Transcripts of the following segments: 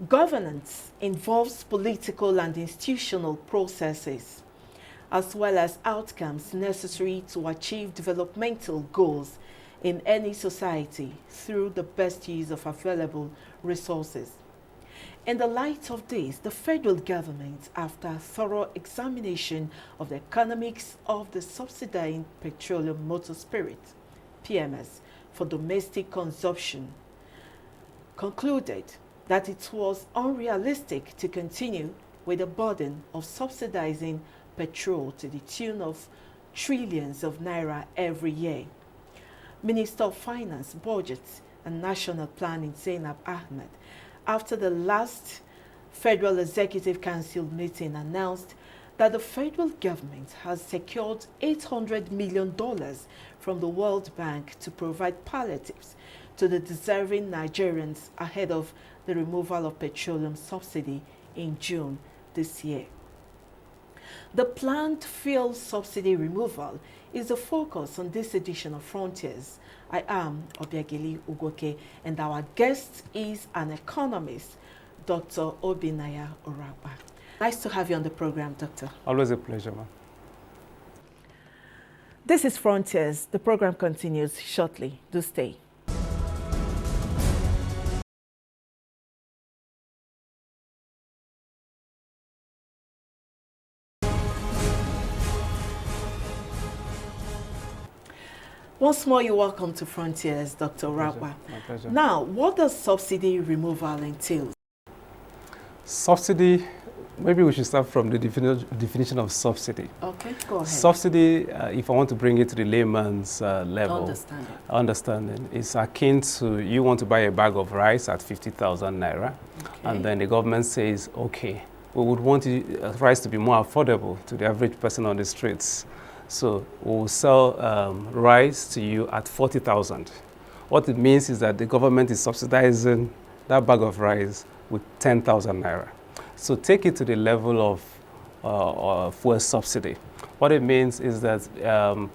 Governance involves political and institutional processes, as well as outcomes necessary to achieve developmental goals in any society through the best use of available resources. In the light of this, the federal government, after a thorough examination of the economics of the subsidizing petroleum motor spirit, PMS, for domestic consumption, concluded that it was unrealistic to continue with the burden of subsidizing petrol to the tune of trillions of naira every year. Minister of Finance, Budget and National Planning Zainab Ahmed, after the last Federal Executive Council meeting, announced that the federal government has secured $800 million from the World Bank to provide palliatives to the deserving Nigerians ahead of the removal of petroleum subsidy in June this year. The planned fuel subsidy removal is the focus on this edition of Frontiers. I am Obiageli Ugoke, and our guest is an economist, Dr. Obinaya Orapa. Nice to have you on the program, Doctor. Always a pleasure, ma'am. This is Frontiers. The program continues shortly. Do stay. Once more, you're welcome to Frontiers, Dr. Orapa. My pleasure. Now, what does subsidy removal entail? Subsidy, maybe we should start from the definition of subsidy. Okay, go ahead. Subsidy, if I want to bring it to the layman's level, Understanding. is akin to you want to buy a bag of rice at 50,000 naira, Okay. and then the government says, okay, we would want rice to be more affordable to the average person on the streets. So we'll sell rice to you at 40,000. What it means is that the government is subsidizing that bag of rice with 10,000 naira. So take it to the level of fuel subsidy. What it means is that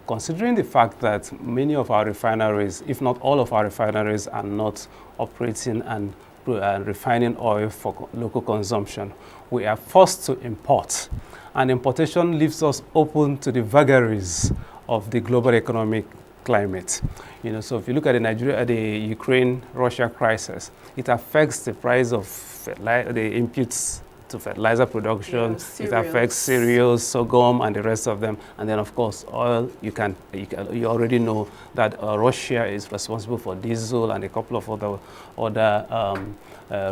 considering the fact that many of our refineries, if not all of our refineries, are not operating and refining oil for local consumption, we are forced to import. And importation leaves us open to the vagaries of the global economic climate. So if you look at the Ukraine-Russia crisis, it affects the price of the inputs to fertilizer production. It affects cereals, sorghum, and the rest of them. And then, of course, oil. You already know that Russia is responsible for diesel and a couple of other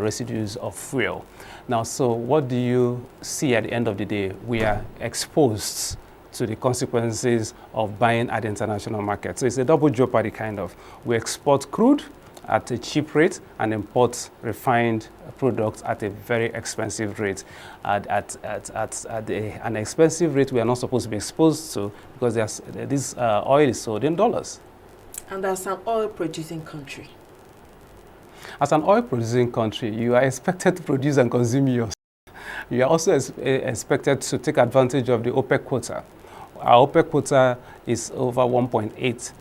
residues of fuel. Now, so what do you see at the end of the day? We are exposed to the consequences of buying at the international market. So it's a double jeopardy kind of. We export crude at a cheap rate and import refined products at a very expensive rate. At an expensive rate we are not supposed to be exposed to, because this oil is sold in dollars. And as an oil-producing country? As an oil-producing country, you are expected to produce and consume yours. You are also expected to take advantage of the OPEC quota. Our OPEC quota is over 1.8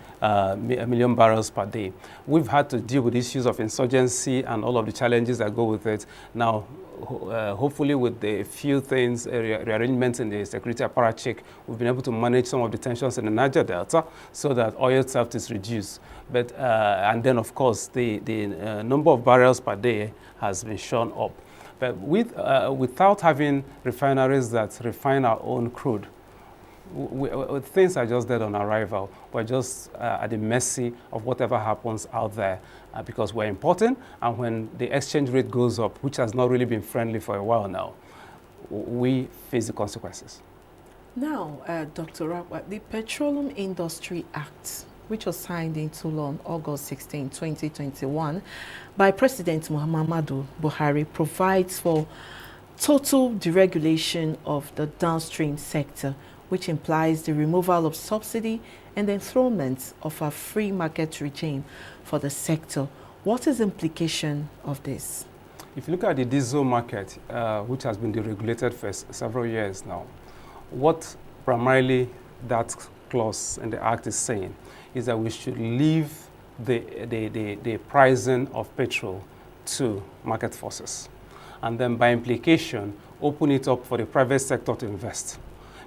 million barrels per day. We've had to deal with issues of insurgency and all of the challenges that go with it. Now, hopefully with the few things, rearrangements in the security apparatchik, we've been able to manage some of the tensions in the Niger Delta so that oil theft is reduced. But, and then, of course, the number of barrels per day has been shown up. But without having refineries that refine our own crude, things are just dead on arrival. We're just at the mercy of whatever happens out there because we're importing, and when the exchange rate goes up, which has not really been friendly for a while now, we face the consequences. Now, Dr. Rapwa, the Petroleum Industry Act, which was signed into law on August 16, 2021, by President Muhammadu Buhari, provides for total deregulation of the downstream sector, which implies the removal of subsidy and the enthronement of a free market regime for the sector. What is the implication of this? If you look at the diesel market, which has been deregulated for several years now, what primarily that clause in the Act is saying is that we should leave the pricing of petrol to market forces. and then by implication, open it up for the private sector to invest.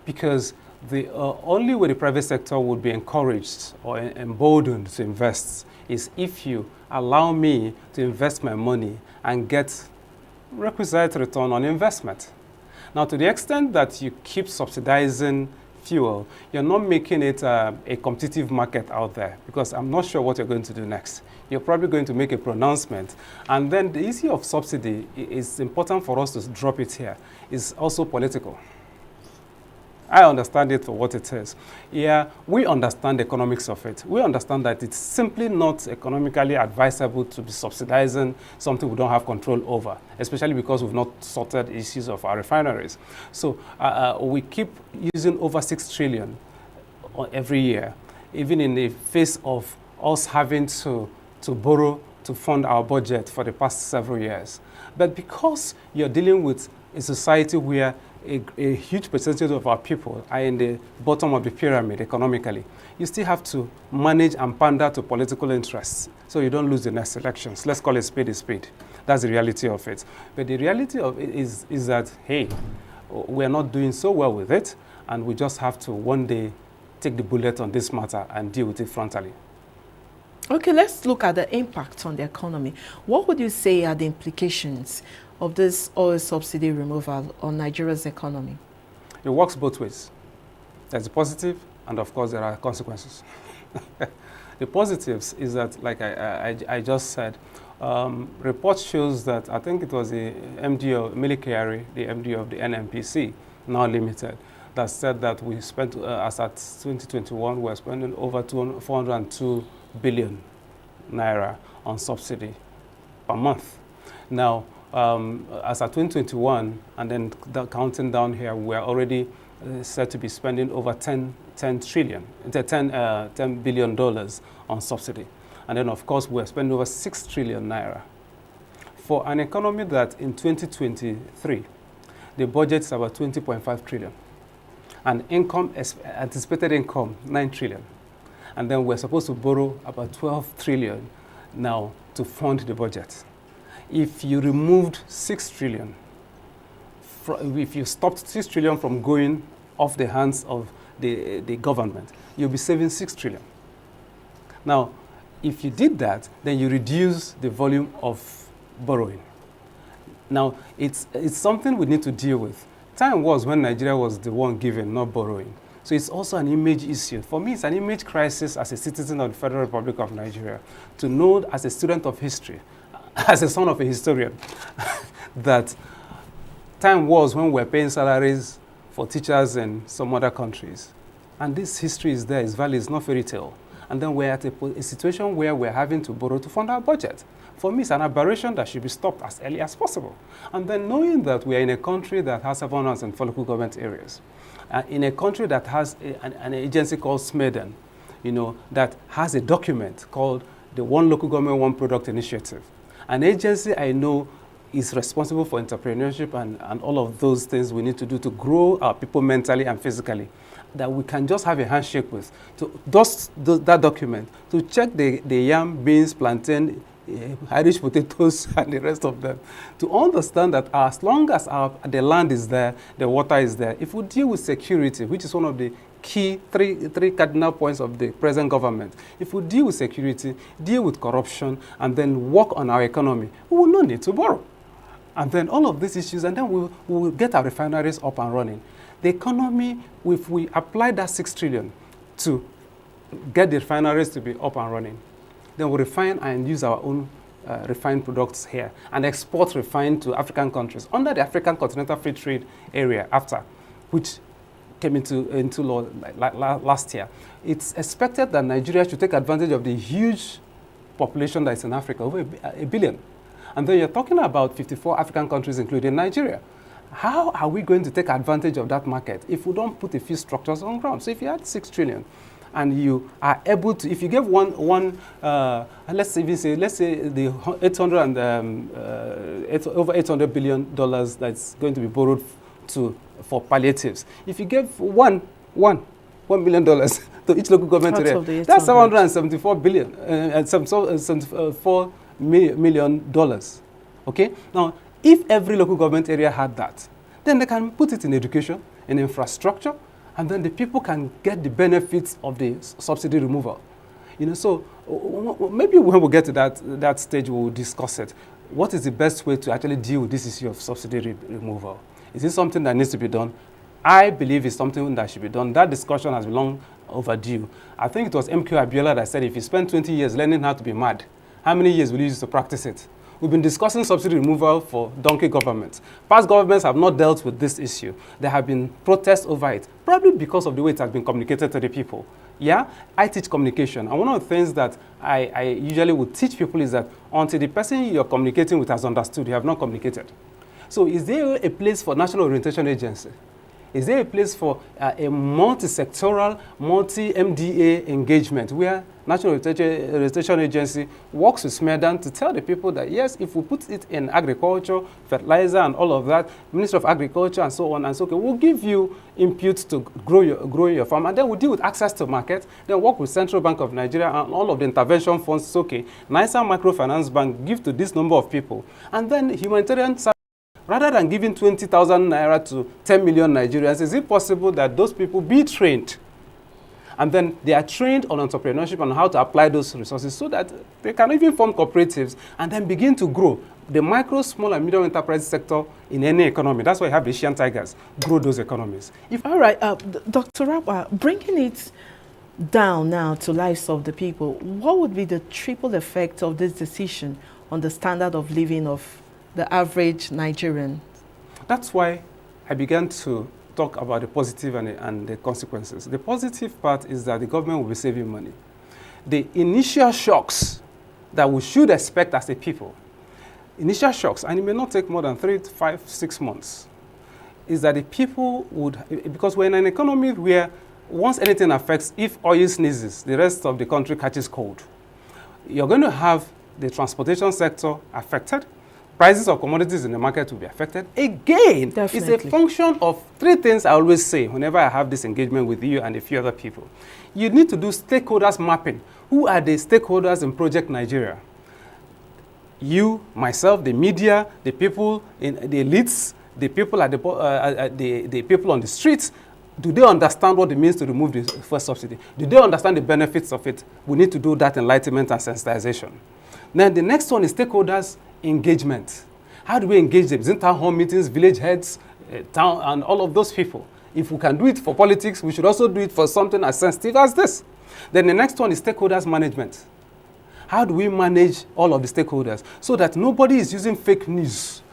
Because the only way the private sector would be encouraged or emboldened to invest is if you allow me to invest my money and get requisite return on investment. Now, to the extent that you keep subsidizing fuel, you're not making it a competitive market out there, because I'm not sure what you're going to do next. You're probably going to make a pronouncement. And then the issue of subsidy is important for us to drop it here. It's also political. I understand it for what it is. Yeah, we understand the economics of it. We understand that it's simply not economically advisable to be subsidizing something we don't have control over, especially because we've not sorted issues of our refineries. So we keep using over 6 trillion every year, even in the face of us having to borrow to fund our budget for the past several years. But because you're dealing with a society where a huge percentage of our people are in the bottom of the pyramid economically, you still have to manage and pander to political interests so you don't lose the next elections. Let's call it spade a spade. That's the reality of it. But the reality of it is that, hey, we're not doing so well with it, and we just have to one day take the bullet on this matter and deal with it frontally. Okay, let's look at the impact on the economy. What would you say are the implications of this oil subsidy removal on Nigeria's economy? It works both ways. There's a positive, and of course there are consequences. The positives is that, like I just said, report shows that, I think it was the MD of Milikari, the MD of the NNPC, now limited, that said that we spent, as at 2021, we're spending over 402 billion naira on subsidy per month. Now, as at 2021, and then counting down here, we're already said to be spending over $10 billion on subsidy. And then, of course, we're spending over 6 trillion naira. For an economy that in 2023, the budget is about 20.5 trillion. And income, anticipated income, 9 trillion. And then we're supposed to borrow about 12 trillion now to fund the budget. If you removed 6 trillion, if you stopped 6 trillion from going off the hands of the government, you'll be saving 6 trillion. Now, if you did that, then you reduce the volume of borrowing. Now, it's something we need to deal with. Time was when Nigeria was the one giving, not borrowing. So it's also an image issue. For me, it's an image crisis as a citizen of the Federal Republic of Nigeria, to know as a student of history, as a son of a historian, that time was when we were paying salaries for teachers in some other countries. And this history is there, it's valid, it's not fairy tale. And then we're at a situation where we're having to borrow to fund our budget. For me, it's an aberration that should be stopped as early as possible. And then knowing that we are in a country that has 704 local government areas, in a country that has an agency called SMEDEN, that has a document called the One Local Government, One Product Initiative. An agency I know is responsible for entrepreneurship and all of those things we need to do to grow our people mentally and physically, that we can just have a handshake with, to dust that document, to check the yam, beans, plantain, Irish potatoes, and the rest of them, to understand that as long as the land is there, the water is there, if we deal with security, which is one of the key three cardinal points of the present government, if we deal with security, deal with corruption, and then work on our economy, we will not need to borrow. And then all of these issues, and then we will get our refineries up and running. The economy, if we apply that 6 trillion to get the refineries to be up and running, then we refine and use our own refined products here and export refined to African countries under the African Continental Free Trade Area after, which came into law last year. It's expected that Nigeria should take advantage of the huge population that is in Africa, over a billion. And then you're talking about 54 African countries, including Nigeria. How are we going to take advantage of that market if we don't put a few structures on ground? So if you had 6 trillion, and you are able to, if you give let's say the over $800 billion that's going to be borrowed for palliatives, if you give $1 million to each local government area, that's $774 billion and $74 million. Okay, now If every local government area had that, then they can put it in education, in infrastructure, and then the people can get the benefits of the subsidy removal. So maybe when we get to that stage, we'll discuss it. What is the best way to actually deal with this issue of subsidy removal? Is it something that needs to be done? I believe it's something that should be done. That discussion has been long overdue. I think it was MQ Abiola that said, if you spend 20 years learning how to be mad, how many years will you use to practice it? We've been discussing subsidy removal for donkey governments. Past governments have not dealt with this issue. There have been protests over it, probably because of the way it has been communicated to the people. Yeah, I teach communication, and one of the things that I usually would teach people is that until the person you're communicating with has understood, you have not communicated. So is there a place for National Orientation Agency? Is there a place for a multi-sectoral, multi-MDA engagement where National Orientation Agency works with SMEDAN to tell the people that, yes, if we put it in agriculture, fertilizer and all of that, Ministry of Agriculture and so on and so on, we'll give you input to grow your farm, and then we'll deal with access to market, then work with Central Bank of Nigeria and all of the intervention funds. It's okay. NISA Microfinance Bank, give to this number of people. And then humanitarian service. Rather than giving 20,000 naira to 10 million Nigerians, is it possible that those people be trained? And then they are trained on entrepreneurship and how to apply those resources so that they can even form cooperatives and then begin to grow the micro, small, and medium enterprise sector in any economy. That's why you have the Asian tigers, grow those economies. All right, Dr. Rabwa, bringing it down now to lives of the people, what would be the triple effect of this decision on the standard of living of the average Nigerian? That's why I began to talk about the positive and the consequences. The positive part is that the government will be saving money. The initial shocks that we should expect as a people, initial shocks, and it may not take more than 3 to 5, 6 months, is that the people would, because we're in an economy where once anything affects, if oil sneezes, the rest of the country catches cold. You're going to have the transportation sector affected. Prices of commodities in the market will be affected. Again, Definitely. It's a function of 3 things I always say whenever I have this engagement with you and a few other people. You need to do stakeholders mapping. Who are the stakeholders in Project Nigeria? You, myself, the media, the people, in the elites, the people at the people on the streets. Do they understand what it means to remove the first subsidy? Do they understand the benefits of it? We need to do that enlightenment and sensitization. Then the next one is stakeholders engagement. How do we engage them? Is it town hall meetings, village heads, town, and all of those people? If we can do it for politics, we should also do it for something as sensitive as this. Then the next one is stakeholders management. How do we manage all of the stakeholders so that nobody is using fake news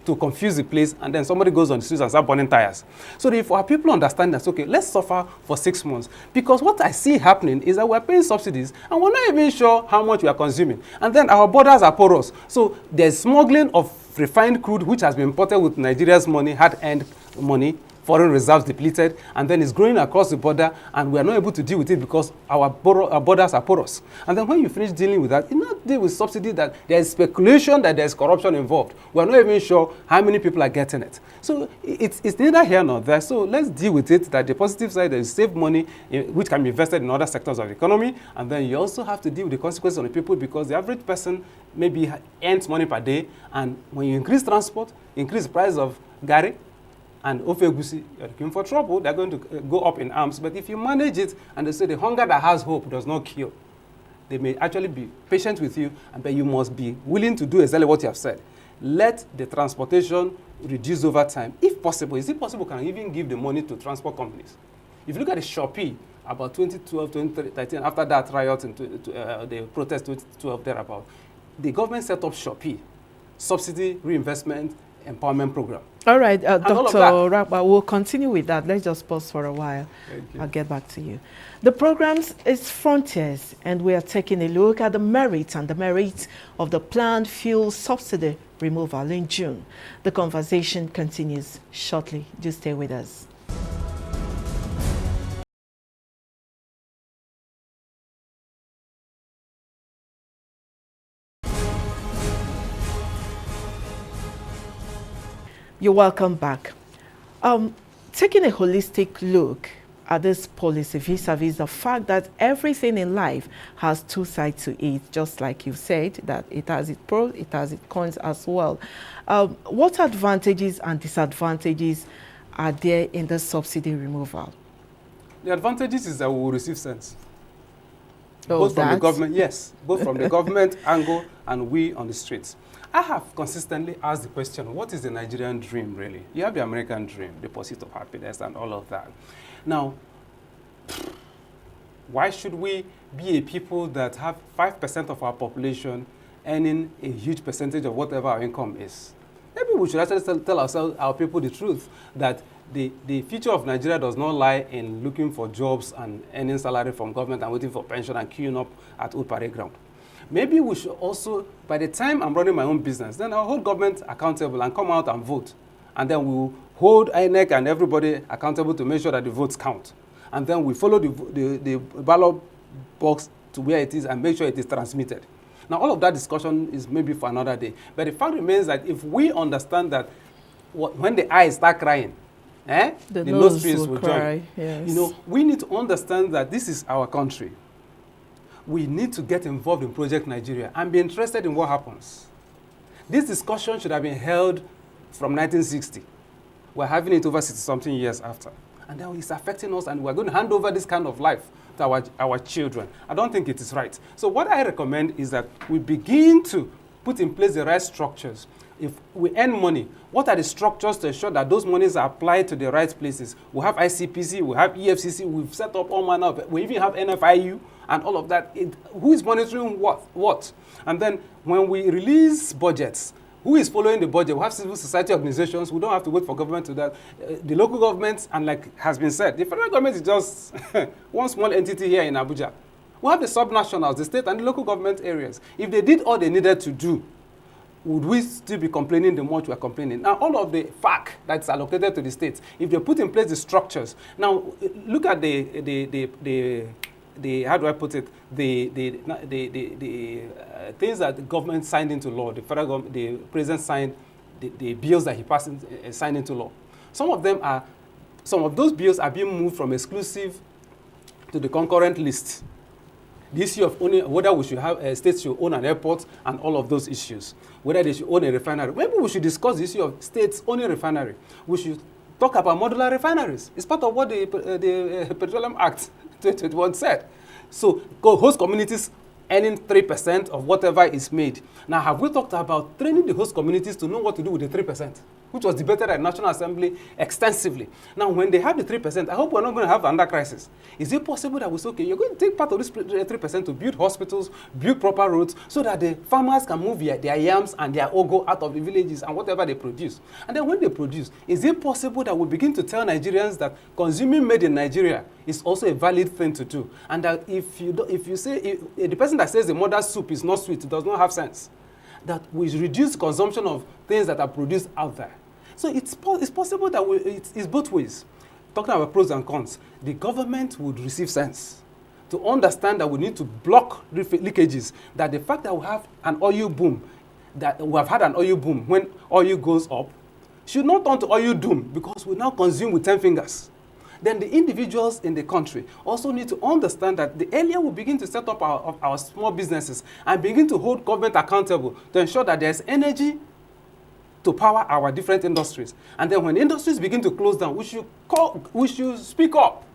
to confuse the place, and then somebody goes on the streets and start burning tires? So that if our people understand that, okay, let's suffer for 6 months. Because what I see happening is that we're paying subsidies and we're not even sure how much we are consuming. And then our borders are porous. So there's smuggling of refined crude, which has been imported with Nigeria's money, hard-earned money, foreign reserves depleted, and then it's growing across the border, and we are not able to deal with it because our borders are porous. And then when you finish dealing with that, you not deal with subsidy that there is speculation that there is corruption involved. We are not even sure how many people are getting it. So it's neither here nor there. So let's deal with it, that the positive side is save money, which can be invested in other sectors of the economy, and then you also have to deal with the consequences on the people, because the average person maybe earns money per day, and when you increase transport, increase the price of gari, and Ofegusi, you're looking for trouble, they're going to go up in arms. But if you manage it, and they say the hunger that has hope does not kill, they may actually be patient with you, but you must be willing to do exactly what you have said. Let the transportation reduce over time. If possible, is it possible can even give the money to transport companies? If you look at the Shopee, about 2012, 2013, after that riot, and the protest 2012 thereabout, the government set up Shopee, Subsidy Reinvestment Empowerment Program. All right, Dr. Rabwa, we'll continue with that. Let's just pause for a while. I'll get back to you. The program is Frontiers, and we are taking a look at the merits and demerits of the planned fuel subsidy removal in June. The conversation continues shortly. Do stay with us. You're welcome back. Taking a holistic look this policy vis-a-vis the fact that everything in life has two sides to it, just like you said, that it has its pros, it has its cons as well. What advantages and disadvantages are there in the subsidy removal? The advantages is that we will receive sense. Oh, both from the government, yes, both from the government angle and we on the streets. I have consistently asked the question, what is the Nigerian dream really? You have the American dream, the pursuit of happiness and all of that. Now, why should we be a people that have 5% of our population earning a huge percentage of whatever our income is? Maybe we should actually tell ourselves, our people, the truth, that the future of Nigeria does not lie in looking for jobs and earning salary from government and waiting for pension and queuing up at Old Parade Ground. Maybe we should also, by the time I'm running my own business, then I'll hold government accountable and come out and vote. And then we'll hold INEC and everybody accountable to make sure that the votes count. And then we follow the ballot box to where it is and make sure it is transmitted. Now, all of that discussion is maybe for another day. But the fact remains that if we understand that when the eyes start crying, the nose will cry. Yes. You know, we need to understand that this is our country. We need to get involved in Project Nigeria and be interested in what happens. This discussion should have been held from 1960. We're having it over 60-something years after. And now it's affecting us, and we're going to hand over this kind of life to our children. I don't think it is right. So what I recommend is that we begin to put in place the right structures. If we earn money, what are the structures to ensure that those monies are applied to the right places? We have ICPC, we have EFCC, we've set up all manner of, we even have NFIU and all of that. Who is monitoring what? And then when we release budgets, who is following the budget? We have civil society organizations. We don't have to wait for government to that. The local governments, and like has been said, the federal government is just one small entity here in Abuja. We have the subnationals, the state and the local government areas. If they did all they needed to do, would we still be complaining the much we're complaining? Now, all of the FAC that's allocated to the states, if they put in place the structures, now look at the how do I put it, the things that the government signed into law, the federal government, the president signed, the bills that he passed signed into law. Some of those bills are being moved from exclusive to the concurrent list. The issue of owning, whether we should have states should own an airport and all of those issues, whether they should own a refinery. Maybe we should discuss the issue of states owning refinery. We should talk about modular refineries. It's part of what the Petroleum Act 2021 said. So host communities earning 3% of whatever is made. Now, have we talked about training the host communities to know what to do with the 3%, which was debated at National Assembly extensively? Now, when they have the 3%, I hope we're not going to have another crisis. Is it possible that we say, okay, you're going to take part of this 3% to build hospitals, build proper roads, so that the farmers can move their yams and their ogo out of the villages and whatever they produce? And then when they produce, is it possible that we begin to tell Nigerians that consuming made in Nigeria is also a valid thing to do? And that if you say, the person that says the mother's soup is not sweet, it does not have sense, that we reduce consumption of things that are produced out there. So it's possible that it's both ways. Talking about pros and cons, the government would receive sense to understand that we need to block leakages, that the fact that we have an oil boom, that we have had an oil boom when oil goes up, should not turn to oil doom because we now consume with 10 fingers. Then the individuals in the country also need to understand that the earlier we begin to set up our small businesses and begin to hold government accountable to ensure that there's energy to power our different industries. And then when industries begin to close down, we should speak up.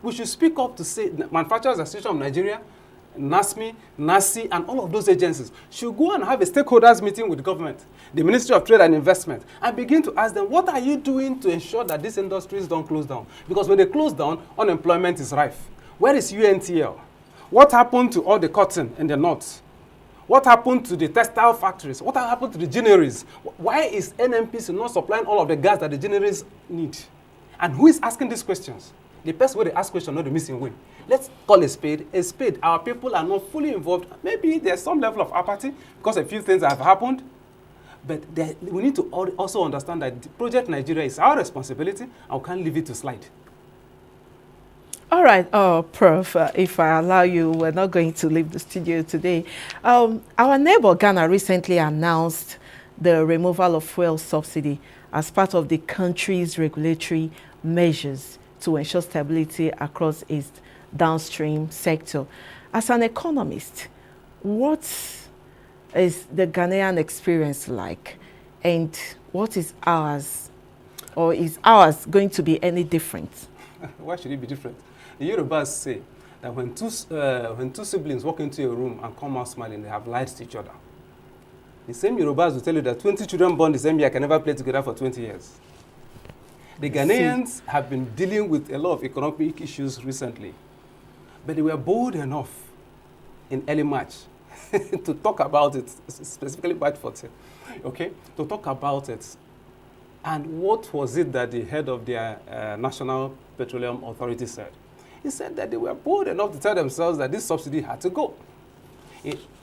We should speak up to say Manufacturers Association of Nigeria, NASME, NASI, and all of those agencies should go and have a stakeholders meeting with the government, the Ministry of Trade and Investment, and begin to ask them, what are you doing to ensure that these industries don't close down? Because when they close down, unemployment is rife. Where is UNTL? What happened to all the cotton in the north? What happened to the textile factories? What happened to the gineries? Why is NNPC not supplying all of the gas that the gineries need? And who is asking these questions? The person where they ask questions, not the missing way. Let's call a spade a spade. Our people are not fully involved. Maybe there's some level of apathy because a few things have happened. But we need to also understand that Project Nigeria is our responsibility and we can't leave it to slide. All right, Prof, if I allow you, we're not going to leave the studio today. Our neighbor Ghana recently announced the removal of fuel subsidy as part of the country's regulatory measures to ensure stability across its downstream sector. As an economist, what is the Ghanaian experience like, and what is ours, or is ours going to be any different? Why should it be different? The Yorubas say that when two siblings walk into a room and come out smiling, they have lied to each other. The same Yorubas will tell you that 20 children born the same year can never play together for 20 years. The Ghanaians have been dealing with a lot of economic issues recently, but they were bold enough in early March to talk about it, specifically March 14, okay, to talk about it. And what was it that the head of their National Petroleum Authority said? He said that they were bold enough to tell themselves that this subsidy had to go.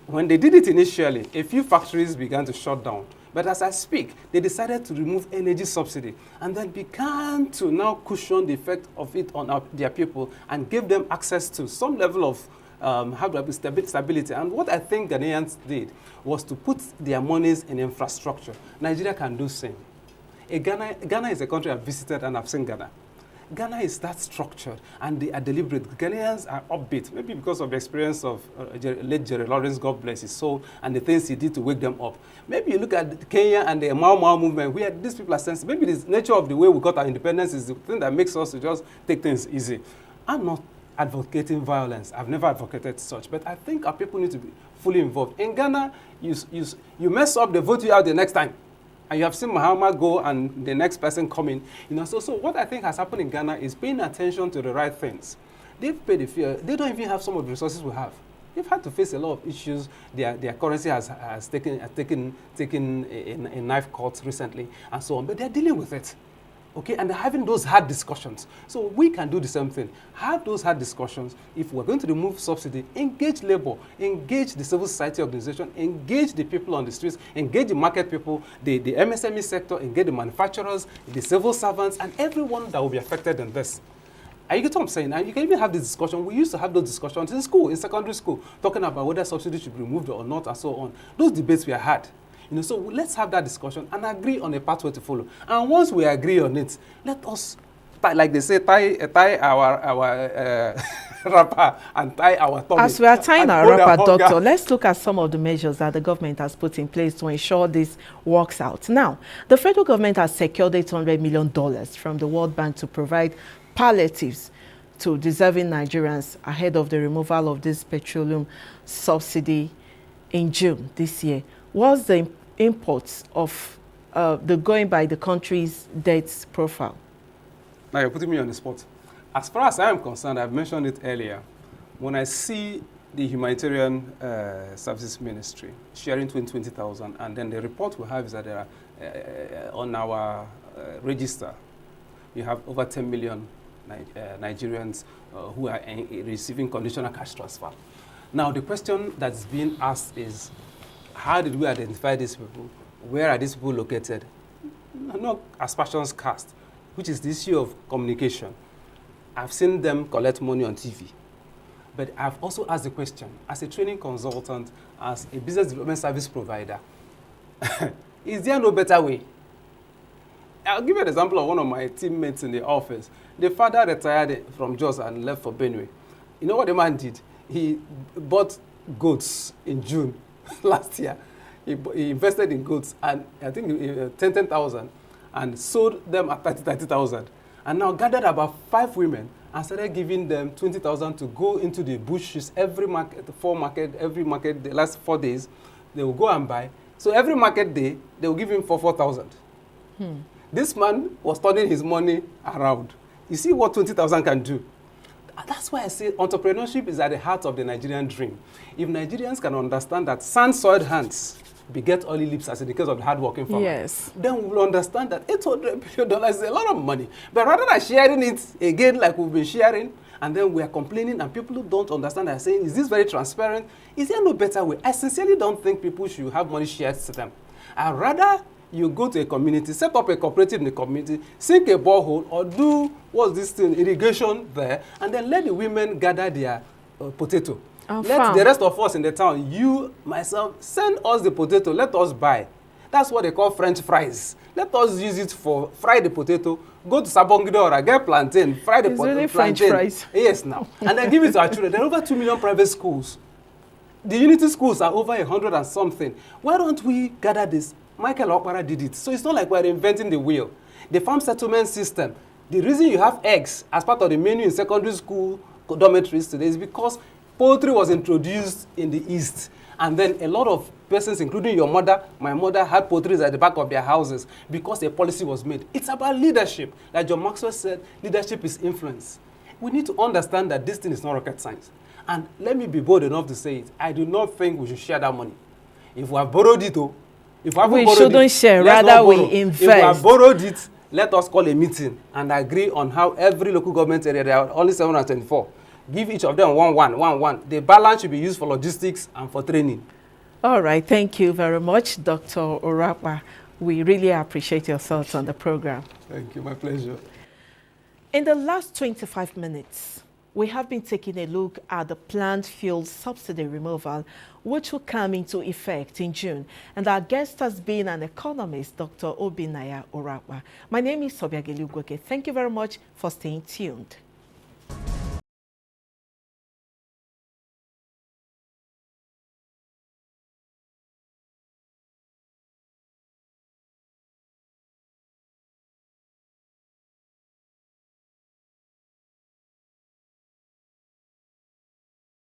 When they did it initially, a few factories began to shut down. But as I speak, they decided to remove energy subsidy and then began to now cushion the effect of it on their people and give them access to some level of stability. And what I think Ghanaians did was to put their monies in infrastructure. Nigeria can do the same. Ghana is a country I've visited and I've seen Ghana. Ghana is that structured and they are deliberate. Ghanaians are upbeat, maybe because of the experience of late Jerry Lawrence, God bless his soul, and the things he did to wake them up. Maybe you look at Kenya and the Mau Mau movement, where these people are sensitive. Maybe the nature of the way we got our independence is the thing that makes us to just take things easy. I'm not advocating violence. I've never advocated such, but I think our people need to be fully involved. In Ghana, you mess up, they vote you out the next time. And you have seen Mahama go and the next person come in. So what I think has happened in Ghana is paying attention to the right things. They've paid the fare. They don't even have some of the resources we have. They've had to face a lot of issues. Their currency has taken a knife cut recently and so on. But they're dealing with it. Okay, and they're having those hard discussions. So we can do the same thing. Have those hard discussions. If we're going to remove subsidy, engage labor, engage the civil society organization, engage the people on the streets, engage the market people, the MSME sector, engage the manufacturers, the civil servants, and everyone that will be affected in this. And you get what I'm saying? And you can even have this discussion. We used to have those discussions in school, in secondary school, talking about whether subsidy should be removed or not, and so on. Those debates we had. So let's have that discussion and agree on a pathway to follow. And once we agree on it, let us, like they say, tie our wrapper and tie our tummy. As we are tying our wrapper, Doctor, let's look at some of the measures that the government has put in place to ensure this works out. Now, the federal government has secured $800 million from the World Bank to provide palliatives to deserving Nigerians ahead of the removal of this petroleum subsidy in June this year. What's the imports of the going by the country's debt profile? Now you're putting me on the spot. As far as I am concerned, I've mentioned it earlier, when I see the Humanitarian Services Ministry sharing 20,000, and then the report we have is that there are, on our register, you have over 10 million Nigerians who are receiving conditional cash transfer. Now the question that's being asked is, how did we identify these people? Where are these people located? Not aspersions cast, which is the issue of communication. I've seen them collect money on TV. But I've also asked the question, as a training consultant, as a business development service provider, is there no better way? I'll give you an example of one of my teammates in the office. The father retired from Jos and left for Benue. You know what the man did? He bought goats in June last year. He invested in goats, and I think 10,000, and sold them at 30,000. And now gathered about 5 women and started giving them 20,000 to go into the bushes every market, the last 4 days, they will go and buy. So every market day, they will give him 4,000. This man was turning his money around. You see what 20,000 can do? That's why I say entrepreneurship is at the heart of the Nigerian dream. If Nigerians can understand that sand-soiled hands beget oily lips, as in the case of the hard-working farmer, yes, then we will understand that $800 billion is a lot of money. But rather than sharing it again like we've been sharing, and then we are complaining, and people who don't understand are saying, is this very transparent? Is there no better way? I sincerely don't think people should have money shared to them. I'd rather you go to a community, set up a cooperative in the community, sink a borehole, or do, what's this thing, irrigation there, and then let the women gather their potato. Let the rest of us in the town, you, myself, send us the potato, let us buy. That's what they call French fries. Let us use it for fry the potato, Go to Sabongidora, get plantain, fry the It's really plantain. French fries. Yes, now. And then give it to our children. There are over 2 million private schools. The Unity schools are over 100 and something. Why don't we gather this? Michael Okpara did it. So it's not like we're inventing the wheel. The farm settlement system, the reason you have eggs as part of the menu in secondary school dormitories today is because poultry was introduced in the East. And then a lot of persons, including your mother, my mother, had poultry at the back of their houses because a policy was made. It's about leadership. Like John Maxwell said, leadership is influence. We need to understand that this thing is not rocket science. And let me be bold enough to say it. I do not think we should share that money. If we have borrowed it, if we shouldn't share, rather we invest. If we have borrowed it, let us call a meeting and agree on how every local government area, there are only 724, give each of them one. The balance should be used for logistics and for training. All right, thank you very much, Dr. Orapa. We really appreciate your thoughts on the program. Thank you, my pleasure. In the last 25 minutes, we have been taking a look at the planned fuel subsidy removal, which will come into effect in June. And our guest has been an economist, Dr. Obinaya Orapa. My name is Sobiageli Ugwoke. Thank you very much for staying tuned.